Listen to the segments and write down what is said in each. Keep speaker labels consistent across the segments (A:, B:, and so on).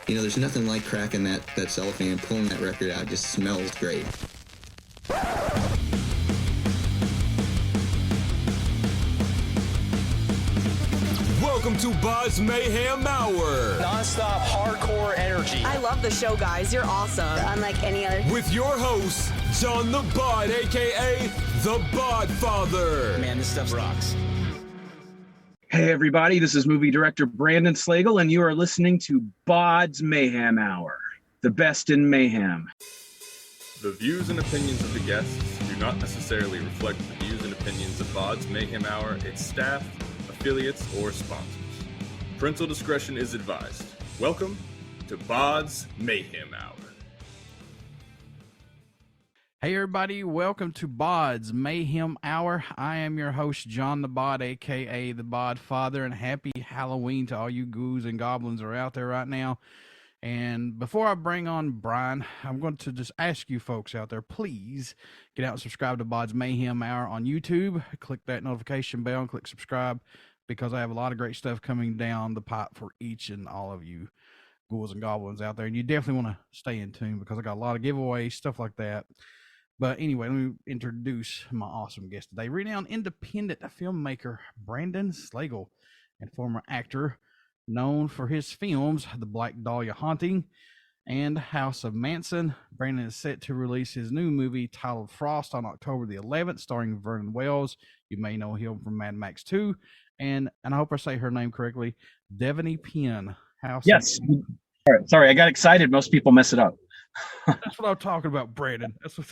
A: You know, there's nothing like cracking that cellophane and pulling that record out. It just smells great.
B: Welcome to BODS Mayhem Hour.
C: Non-stop hardcore energy.
D: I love the show, guys. You're awesome.
E: Unlike any other.
B: With your host, John the Bod, a.k.a. the Bod Father.
C: Man, this stuff rocks.
F: Hey everybody, this is movie director Brandon Slagle, and you are listening to BODS Mayhem Hour, the best in mayhem.
G: The views and opinions of the guests do not necessarily reflect the views and opinions of BODS Mayhem Hour, its staff, affiliates, or sponsors. Parental discretion is advised. Welcome to BODS Mayhem Hour.
H: Hey everybody, welcome to BODS Mayhem Hour. I am your host, John the Bod, aka the Bod Father, and happy Halloween to all you ghouls and goblins that are out there right now. And before I bring on Brian, I'm going to just ask you folks out there, please get out and subscribe to BODS Mayhem Hour on YouTube. Click that notification bell and click subscribe, because I have a lot of great stuff coming down the pipe for each and all of you ghouls and goblins out there. And you definitely want to stay in tune, because I got a lot of giveaways, stuff like that. But anyway, let me introduce my awesome guest today. Renowned independent filmmaker Brandon Slagle, and former actor known for his films The Black Dahlia Haunting and House of Manson. Brandon is set to release his new movie titled Frost on October the 11th, starring Vernon Wells. You may know him from Mad Max 2. And I hope I say her name correctly, Devanny Pinn.
F: Yes. Sorry, I got excited. Most people mess it up.
H: That's what I'm talking about, Brandon. That's what.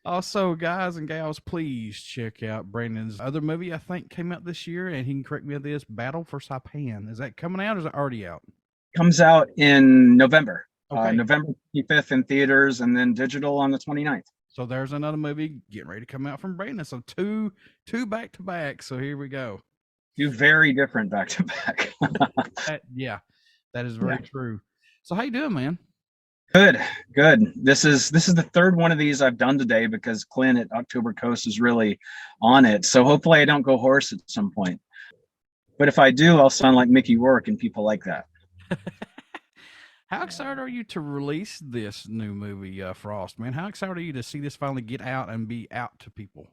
H: Also, guys and gals, please check out Brandon's other movie, I think came out this year, and he can correct me on this, Battle for Saipan. Is that coming out, or is it already out?
F: Comes out in November.
H: Okay.
F: November 25th in theaters, and then digital on the 29th.
H: So there's another movie getting ready to come out from Brandon. So two back to back. So here we go.
F: Two very different back to back.
H: Yeah, that is very true. So how you doing, man?
F: Good. This is the third one of these I've done today, because Clint at October Coast is really on it. So hopefully I don't go hoarse at some point. But if I do, I'll sound like Mickey Rourke, and people like that.
H: How excited are you to release this new movie, Frost, man? How excited are you to see this finally get out and be out to people?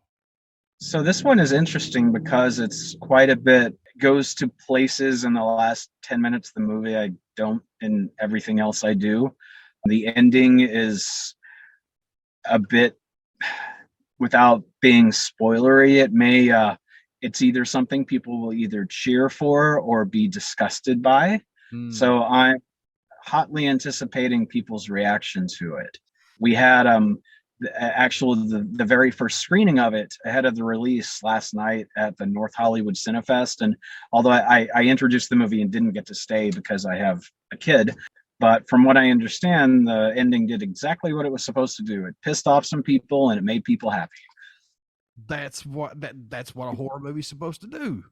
F: So this one is interesting because it's quite a bit, goes to places in the last 10 minutes of the movie I don't in everything else I do. The ending is a bit, without being spoilery, it's either something people will either cheer for or be disgusted by. So I'm hotly anticipating people's reaction to it. We had the very first screening of it ahead of the release last night at the North Hollywood Cinefest. And although I introduced the movie and didn't get to stay because I have a kid, but from what I understand, the ending did exactly what it was supposed to do. It pissed off some people and it made people happy.
H: That's what a horror movie's supposed to do.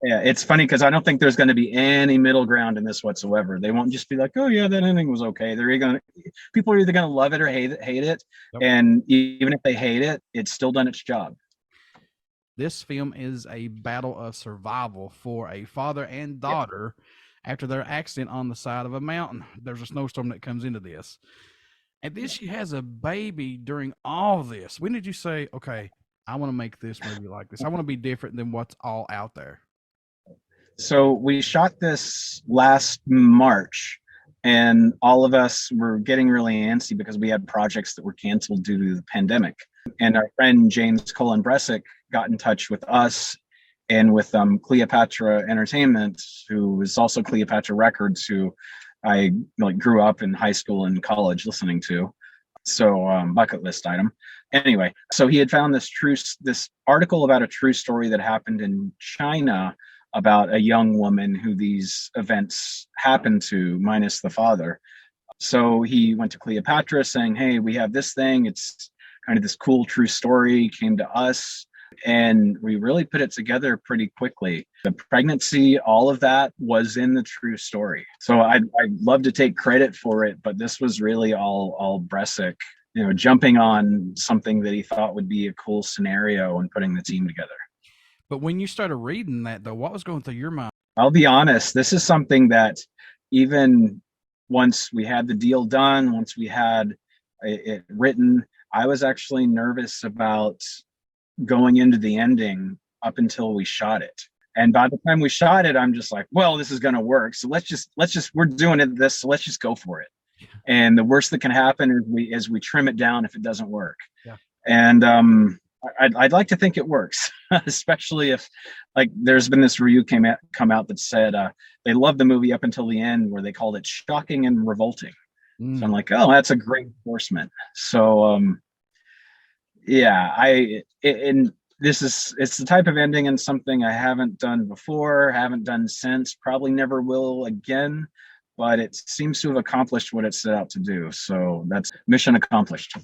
F: Yeah, it's funny because I don't think there's going to be any middle ground in this whatsoever. They won't just be like, "Oh yeah, that ending was okay." People are either going to love it or hate it. Yep. And even if they hate it, it's still done its job. This
H: film is a battle of survival for a father and daughter after their accident on the side of a mountain. There's a snowstorm that comes into this, and then she has a baby during all this. When did you say, "Okay, I want to make this movie like this. I want to be different than what's all out there"?
F: So we shot this last March, and all of us were getting really antsy because we had projects that were canceled due to the pandemic. And our friend James Colin Bressick got in touch with us and with Cleopatra Entertainment, who is also Cleopatra Records, who I grew up in high school and college listening to. So bucket list item. Anyway, so he had found this article about a true story that happened in China about a young woman who these events happened to, minus the father. So he went to Cleopatra saying, "Hey, we have this thing. It's kind of this cool true story, came to us." And we really put it together pretty quickly. The pregnancy, all of that was in the true story. So I'd love to take credit for it, but this was really all Bressick, jumping on something that he thought would be a cool scenario and putting the team together.
H: But when you started reading that, though, what was going through your mind?
F: I'll be honest, this is something that even once we had the deal done, once we had it written, I was actually nervous about going into the ending up until we shot it. And by the time we shot it, I'm just like, well, this is going to work. So let's just, we're doing it this, so let's just go for it. And the worst that can happen is we trim it down if it doesn't work.
H: Yeah.
F: And I'd like to think it works, especially if, like, there's been this review come out that said they loved the movie up until the end, where they called it shocking and revolting. So I'm like, oh, that's a great endorsement. So and it's the type of ending and something I haven't done before, haven't done since, probably never will again, but it seems to have accomplished what it set out to do. So that's mission accomplished.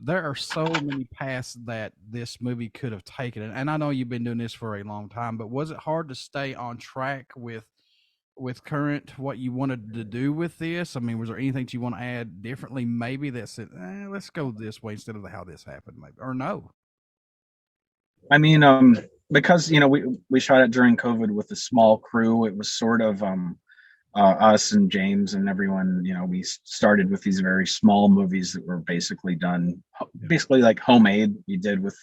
H: There are so many paths that this movie could have taken. And I know you've been doing this for a long time, but was it hard to stay on track with current what you wanted to do with this? I mean, was there anything you want to add differently, maybe that said, let's go this way instead of how this happened, maybe, or no?
F: I mean, because, we shot it during COVID with a small crew. It was sort of us and James and everyone, we started with these very small movies that were basically done, basically like homemade. We did with,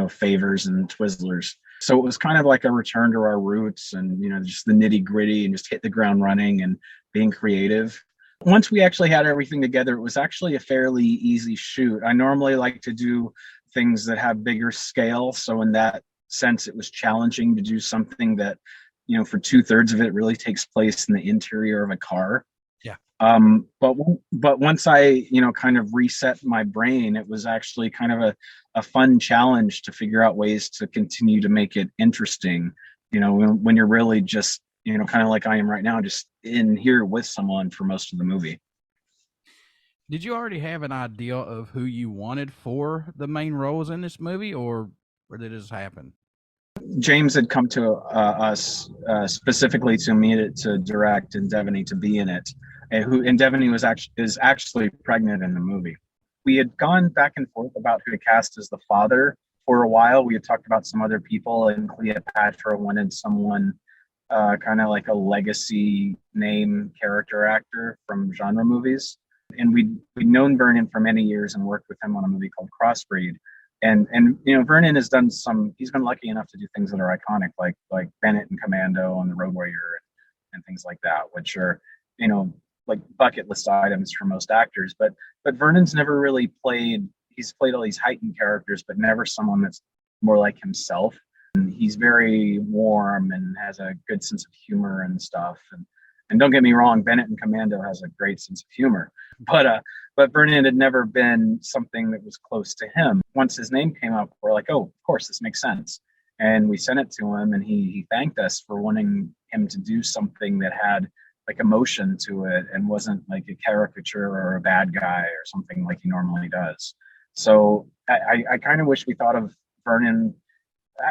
F: favors and Twizzlers. So it was kind of like a return to our roots and, just the nitty gritty and just hit the ground running and being creative. Once we actually had everything together, it was actually a fairly easy shoot. I normally like to do things that have bigger scale. So in that sense, it was challenging to do something that, for 2/3 of it really takes place in the interior of a car.
H: Yeah.
F: But once I, kind of reset my brain, it was actually kind of a fun challenge to figure out ways to continue to make it interesting. When you're really just, kind of like I am right now, just in here with someone for most of the movie.
H: Did you already have an idea of who you wanted for the main roles in this movie, or did it just happen?
F: James had come to us specifically to me to direct, and Devanny to be in it, and Devanny is actually pregnant in the movie. We had gone back and forth about who to cast as the father for a while. We had talked about some other people, and Cleopatra wanted someone kind of like a legacy name character actor from genre movies. And we'd known Vernon for many years and worked with him on a movie called Crossbreed. And Vernon has done he's been lucky enough to do things that are iconic, like Bennett and Commando and The Road Warrior and things like that, which are, like bucket list items for most actors. But Vernon's never really he's played all these heightened characters, but never someone that's more like himself. And he's very warm and has a good sense of humor and stuff. And don't get me wrong, Bennett and Commando has a great sense of humor, but Vernon had never been something that was close to him. Once his name came up, we're like, oh, of course, this makes sense. And we sent it to him, and he thanked us for wanting him to do something that had like emotion to it and wasn't like a caricature or a bad guy or something like he normally does. So I kind of wish we thought of Vernon.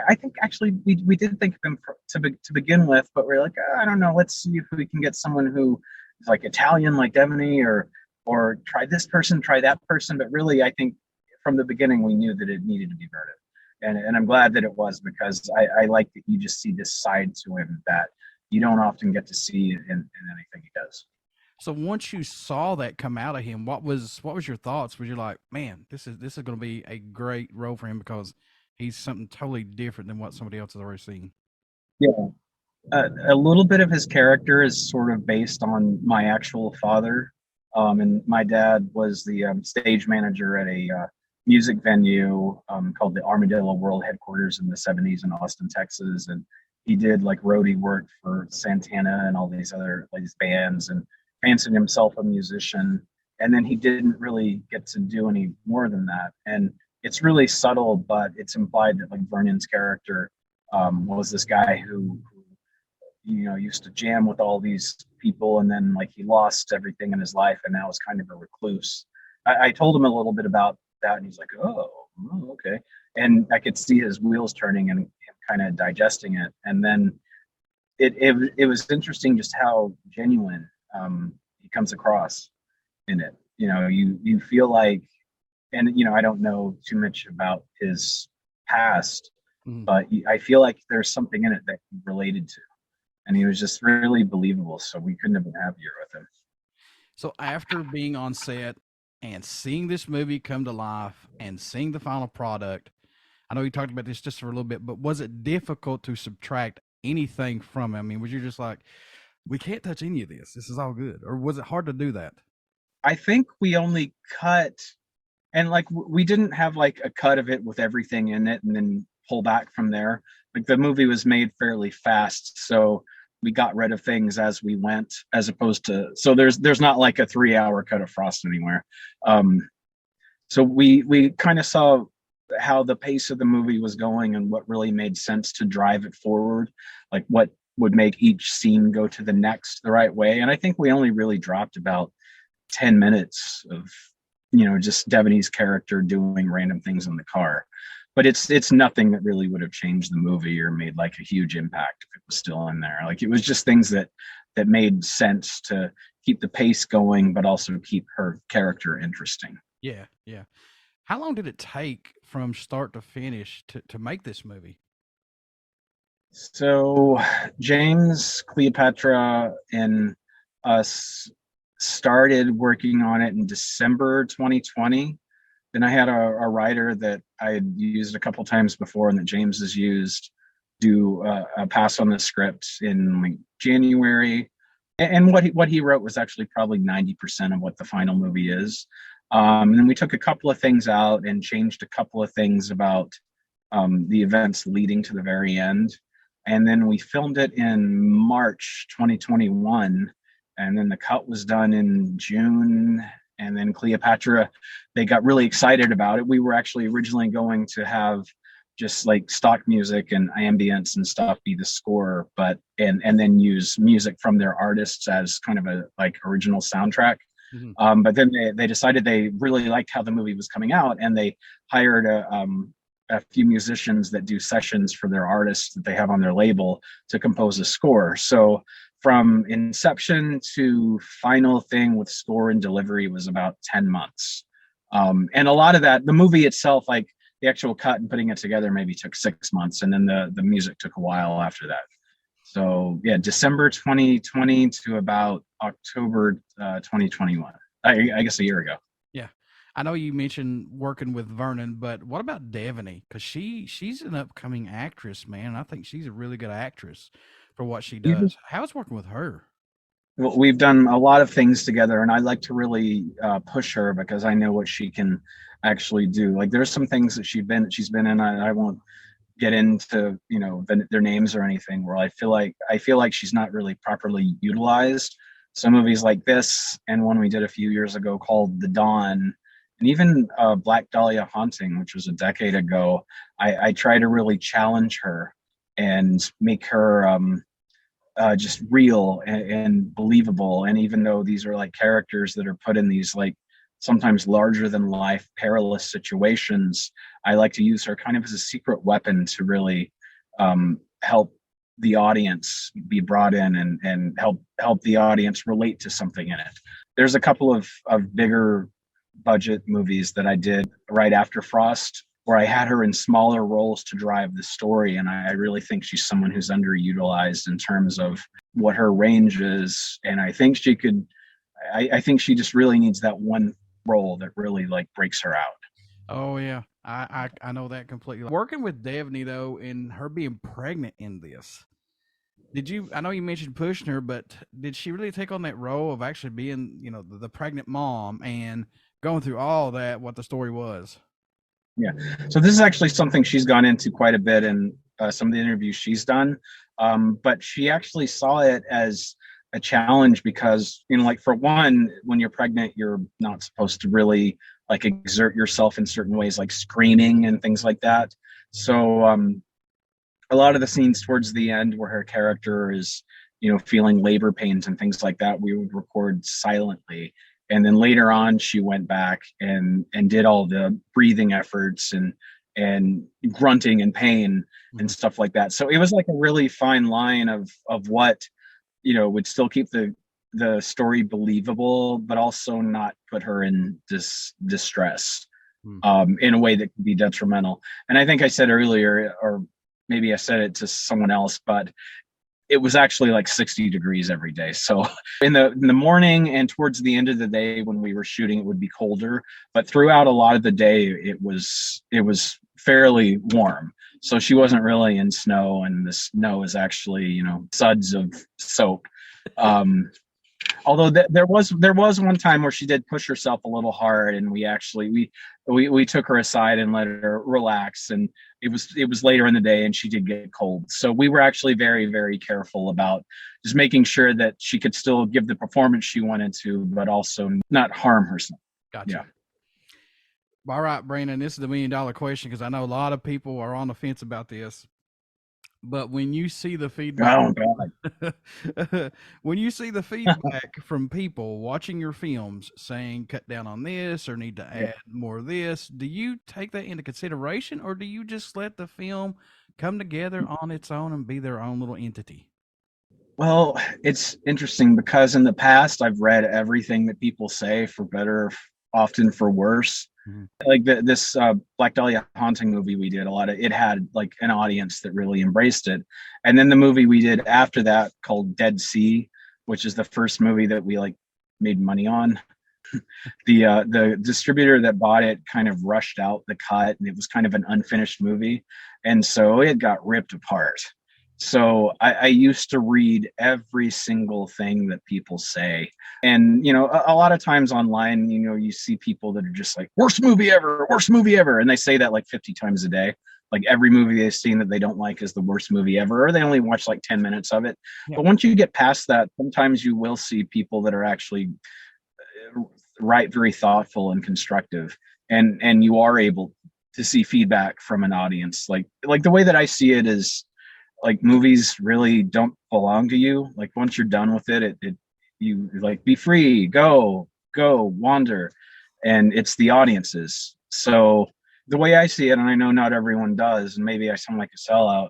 F: I think actually we did think of him to begin with, but we're like, I don't know, let's see if we can get someone who is like Italian, like Devanny, or try this person, try that person. But really, I think from the beginning we knew that it needed to be Vernon, and I'm glad that it was, because I like that you just see this side to him that you don't often get to see in anything he does.
H: So once you saw that come out of him, what was your thoughts? Was you like, man, this is going to be a great role for him because he's something totally different than what somebody else has already seen?
F: Yeah. A little bit of his character is sort of based on my actual father. And my dad was the stage manager at a music venue called the Armadillo World Headquarters in the 70s in Austin, Texas. And he did like roadie work for Santana and all these other bands, and fancied himself a musician. And then he didn't really get to do any more than that. And it's really subtle, but it's implied that like Vernon's character was this guy who used to jam with all these people, and then like he lost everything in his life and now is kind of a recluse. I told him a little bit about that, and he's like, oh, okay. And I could see his wheels turning and him kind of digesting it. And then it was interesting just how genuine he comes across in it. You feel like, and I don't know too much about his past, but I feel like there's something in it that he related to. and he was just really believable. So we couldn't have been happier with him.
H: So after being on set and seeing this movie come to life and seeing the final product, I know you talked about this just for a little bit, but was it difficult to subtract anything from it? I mean, was you just like, we can't touch any of this, this is all good? Or was it hard to do that?
F: I think we only cut, and like we didn't have like a cut of it with everything in it and then pull back from there. Like the movie was made fairly fast, so we got rid of things as we went, as opposed to, so there's not like a 3-hour cut of Frost anywhere. So we kind of saw how the pace of the movie was going and what really made sense to drive it forward, like what would make each scene go to the next the right way. And I think we only really dropped about 10 minutes of, just Devanny's character doing random things in the car. But it's nothing that really would have changed the movie or made like a huge impact if it was still in there. Like it was just things that made sense to keep the pace going, but also keep her character interesting.
H: Yeah. How long did it take from start to finish to make this movie?
F: So James, Cleopatra, and us started working on it in December 2020. Then I had a writer that I had used a couple times before and that James has used do a pass on the script in like January. And what he wrote was actually probably 90% of what the final movie is. And then we took a couple of things out and changed a couple of things about the events leading to the very end. And then we filmed it in March 2021. And then the cut was done in June. And then Cleopatra, they got really excited about it. We were actually originally going to have just like stock music and ambience and stuff be the score, but and then use music from their artists as kind of a like original soundtrack. Mm-hmm. But then they decided they really liked how the movie was coming out, and they hired a few musicians that do sessions for their artists that they have on their label to compose a score. So from inception to final thing with score and delivery was about 10 months. And a lot of that, the movie itself, like the actual cut and putting it together maybe took 6 months. And then the music took a while after that. So yeah, December 2020 to about October 2021, I guess a year ago.
H: Yeah. I know you mentioned working with Vernon, but what about Devanny? Because she's an upcoming actress, man. I think she's a really good actress for what she does. Mm-hmm. How's working with her?
F: Well, we've done a lot of things together, and I like to really push her because I know what she can actually do. Like there's some things that she's been in. I won't get into their names or anything, where I feel like she's not really properly utilized. Some movies like this, and one we did a few years ago called The Dawn, and even Black Dahlia Haunting, which was a decade ago, I try to really challenge her and make her just real and believable. And even though these are like characters that are put in these like sometimes larger than life perilous situations, I like to use her kind of as a secret weapon to really help the audience be brought in and help the audience relate to something in it. There's a couple of bigger budget movies that I did right after Frost where I had her in smaller roles to drive the story. And I really think she's someone who's underutilized in terms of what her range is. And I think she could, I think she just really needs that one role that really like breaks her out.
H: Oh yeah. I know that completely. Working with Devanny though, and her being pregnant in this, I know you mentioned pushing her, but did she really take on that role of actually being, the pregnant mom and going through all that, what the story was?
F: Yeah. So this is actually something she's gone into quite a bit in some of the interviews she's done. But she actually saw it as a challenge because, like for one, when you're pregnant, you're not supposed to really like exert yourself in certain ways, like screaming and things like that. So a lot of the scenes towards the end where her character is, feeling labor pains and things like that, we would record silently. And then later on, she went back and did all the breathing efforts and grunting and pain and stuff like that. So it was like a really fine line of what, would still keep the story believable, but also not put her in distress in a way that could be detrimental. And I think I said earlier, or maybe I said it to someone else, but it was actually like 60 degrees every day. So in the morning and towards the end of the day when we were shooting, it would be colder, but throughout a lot of the day, it was fairly warm. So she wasn't really in snow, and the snow is actually, you know, suds of soap. Although there was one time where she did push herself a little hard, and we took her aside and let her relax, and it was later in the day and she did get cold. So we were actually very, very careful about just making sure that she could still give the performance she wanted to, but also not harm herself.
H: Gotcha.
F: Yeah.
H: All right, Brandon, this is the $1 million question, because I know a lot of people are on the fence about this. But when you see the feedback, when you see the feedback from people watching your films saying cut down on this or need to add more of this, do you take that into consideration, or do you just let the film come together on its own and be their own little entity?
F: Well, it's interesting because in the past I've read everything that people say, for better, often for worse. Mm-hmm. Like this Black Dahlia Haunting movie we did, it had like an audience that really embraced it. And then the movie we did after that called Dead Sea, which is the first movie that we like made money on. The distributor that bought it kind of rushed out the cut, and it was kind of an unfinished movie. And so it got ripped apart. So I used to read every single thing that people say. And, you know, a lot of times online, you know, you see people that are just like, worst movie ever. And they say that like 50 times a day. Like every movie they've seen that they don't like is the worst movie ever, or they only watch like 10 minutes of it. Yeah. But once you get past that, sometimes you will see people that are actually very thoughtful and constructive. And you are able to see feedback from an audience. Like the way that I see it is, like, movies really don't belong to you. Like once you're done with it, you like be free, go wander, and it's the audiences. So the way I see it, and I know not everyone does, and maybe I sound like a sellout,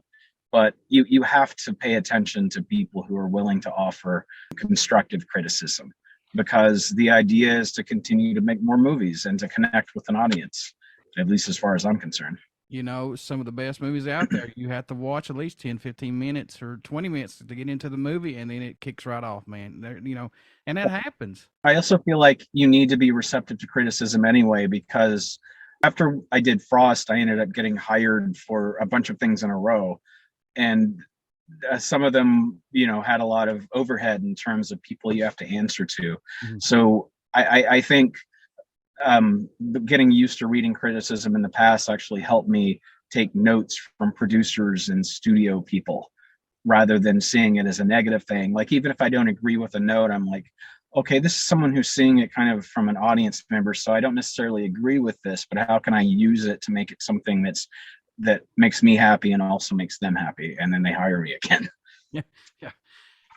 F: but you have to pay attention to people who are willing to offer constructive criticism, because the idea is to continue to make more movies and to connect with an audience, at least as far as I'm concerned.
H: You know, some of the best movies out there, you have to watch at least 10, 15 minutes or 20 minutes to get into the movie, and then it kicks right off, man. There, you know, and that happens.
F: I also feel like you need to be receptive to criticism anyway, because after I did Frost, I ended up getting hired for a bunch of things in a row. And some of them, you know, had a lot of overhead in terms of people you have to answer to. Mm-hmm. So I think getting used to reading criticism in the past actually helped me take notes from producers and studio people rather than seeing it as a negative thing. Like, even if I don't agree with a note, I'm like, okay, this is someone who's seeing it kind of from an audience member, so I don't necessarily agree with this, but how can I use it to make it something that makes me happy and also makes them happy? And then they hire me again.
H: Yeah.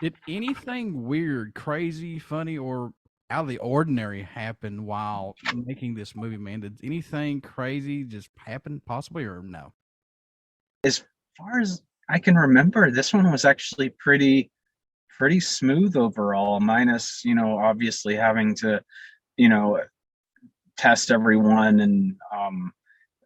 H: Did anything weird, crazy, funny, or out of the ordinary happen while making this movie, man? Did anything crazy just happen possibly, or no?
F: As far as I can remember, this one was actually pretty smooth overall, minus, you know, obviously having to, you know, test everyone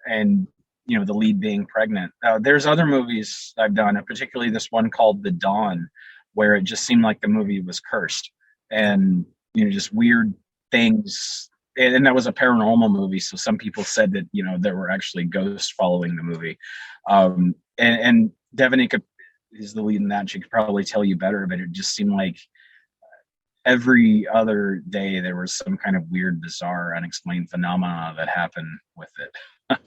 F: and you know, the lead being pregnant. There's other movies I've done, particularly this one called The Dawn, where it just seemed like the movie was cursed, and, you know, just weird things. And that was a paranormal movie, so some people said that, you know, there were actually ghosts following the movie. And Devanny is the lead in that. She could probably tell you better, but it just seemed like every other day there was some kind of weird, bizarre, unexplained phenomena that happened with it.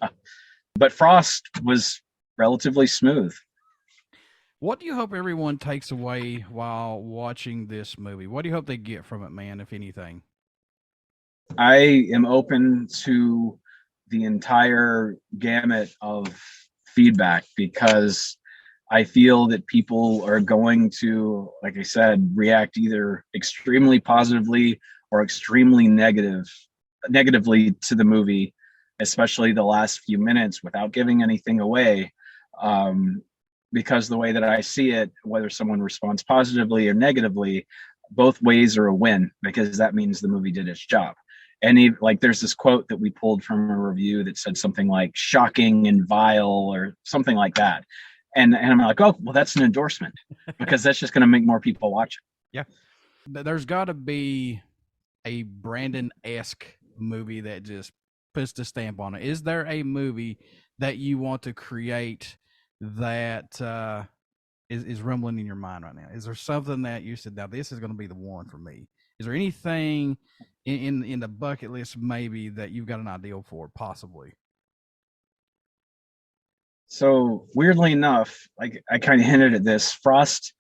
F: But Frost was relatively smooth.
H: What do you hope everyone takes away while watching this movie? What do you hope they get from it, man, if anything?
F: I am open to the entire gamut of feedback, because I feel that people are going to, like I said, react either extremely positively or extremely negatively to the movie, especially the last few minutes, without giving anything away. Because the way that I see it, whether someone responds positively or negatively, both ways are a win, because that means the movie did its job. And like, there's this quote that we pulled from a review that said something like shocking and vile or something like that. And I'm like, oh, well, that's an endorsement because that's just going to make more people watch it.
H: Yeah. There's got to be a Brandon-esque movie that just puts the stamp on it. Is there a movie that you want to create that is rumbling in your mind right now? Is there something that you said, now this is going to be the one for me? Is there anything in the bucket list maybe that you've got an ideal for, possibly?
F: So weirdly enough, like I kind of hinted at this, Frost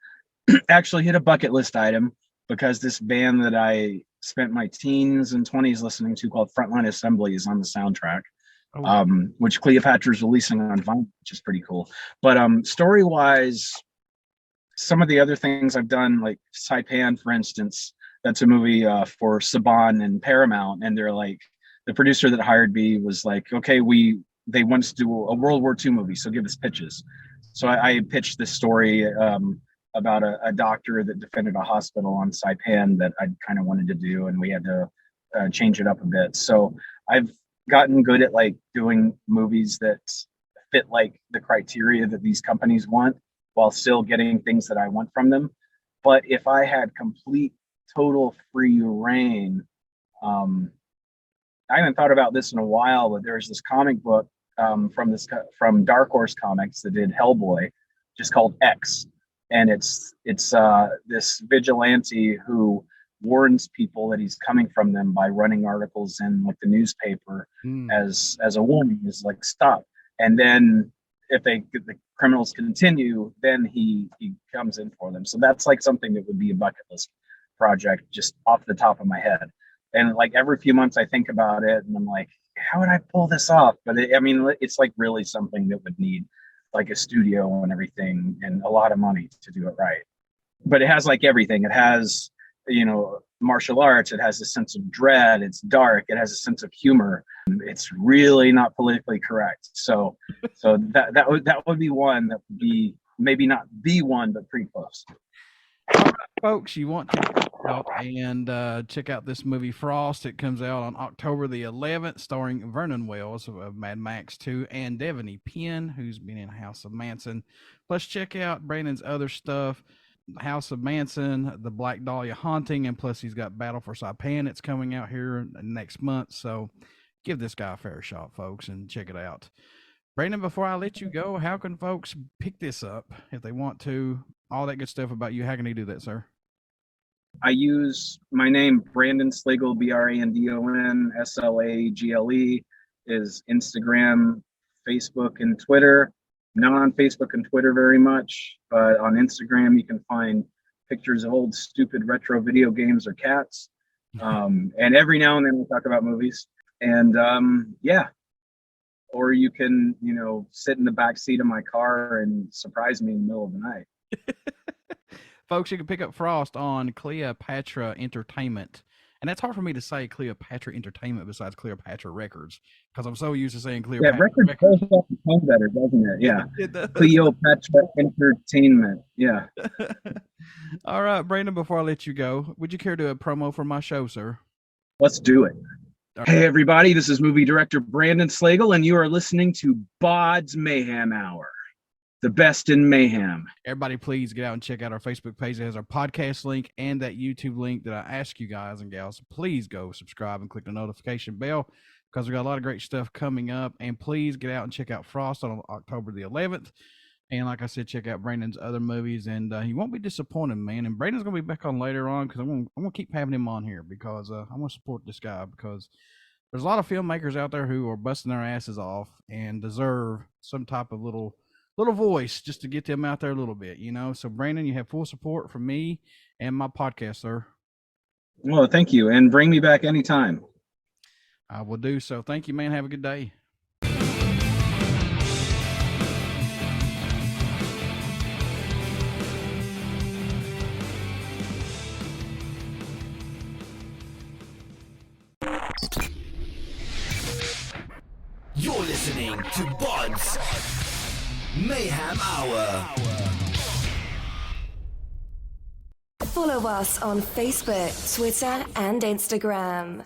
F: actually hit a bucket list item because this band that I spent my teens and 20s listening to called Frontline Assembly is on the soundtrack, which Cleopatra is releasing on vinyl, which is pretty cool. But story-wise, some of the other things I've done, like Saipan, for instance, that's a movie for Saban and Paramount, and they're like, the producer that hired me was like, okay, they want us to do a World War II movie, so give us pitches. So I pitched this story about a doctor that defended a hospital on Saipan that I kind of wanted to do, and we had to change it up a bit. So I've gotten good at like doing movies that fit like the criteria that these companies want while still getting things that I want from them. But if I had complete, total free reign, I haven't thought about this in a while, but there's this comic book from Dark Horse Comics that did Hellboy, just called X, and it's this vigilante who warns people that he's coming from them by running articles in like the newspaper as a warning, is like, stop. And then if the criminals continue, then he comes in for them. So that's like something that would be a bucket list project just off the top of my head. And like every few months I think about it and I'm like, how would I pull this off? But it's like really something that would need like a studio and everything and a lot of money to do it right. But it has like everything. It has, martial arts. It has a sense of dread. It's dark. It has a sense of humor. It's really not politically correct. So that would be one that would be maybe not the one, but pretty close.
H: All right, folks, you want to check out and check out this movie Frost. It comes out on October the 11th, starring Vernon Wells of Mad Max 2 and Devanny Pinn, who's been in House of Manson. Plus, check out Brandon's other stuff, House of Manson, the Black Dahlia Haunting, and plus he's got Battle for Saipan. It's coming out here next month, so give this guy a fair shot, folks, and check it out. Brandon, before I let you go, how can folks pick this up if they want to? All that good stuff about you. How can they do that, sir?
F: I use my name, Brandon Slagle, Brandon Slagle, is Instagram, Facebook, and Twitter. Not on Facebook and Twitter very much, but on Instagram you can find pictures of old stupid retro video games or cats. And every now and then we talk about movies. And yeah. Or you can, sit in the back seat of my car and surprise me in the middle of the night.
H: Folks, you can pick up Frost on Cleopatra Entertainment. And that's hard for me to say Cleopatra Entertainment besides Cleopatra Records, because I'm so used to saying Cleopatra
F: Records. Yeah, Records goes off the tongue better, doesn't it? Yeah. It Cleopatra Entertainment. Yeah.
H: All right, Brandon, before I let you go, would you care to do a promo for my show, sir?
F: Let's do it. Hey, everybody, this is movie director Brandon Slagle, and you are listening to BODS Mayhem Hour, the best in mayhem.
H: Everybody, please get out and check out our Facebook page. It has our podcast link and that YouTube link that I ask you guys and gals. Please go subscribe and click the notification bell because we got a lot of great stuff coming up. And please get out and check out Frost on October the 11th. And like I said, check out Brandon's other movies, and he won't be disappointed, man. And Brandon's going to be back on later on because I'm going to keep having him on here because I want to support this guy because there's a lot of filmmakers out there who are busting their asses off and deserve some type of little voice just to get them out there a little bit, So, Brandon, you have full support from me and my podcast, sir.
F: Well, thank you, and bring me back anytime.
H: I will do so. Thank you, man. Have a good day.
E: You're listening to BODS Mayhem Hour.
I: Follow us on Facebook, Twitter, and Instagram.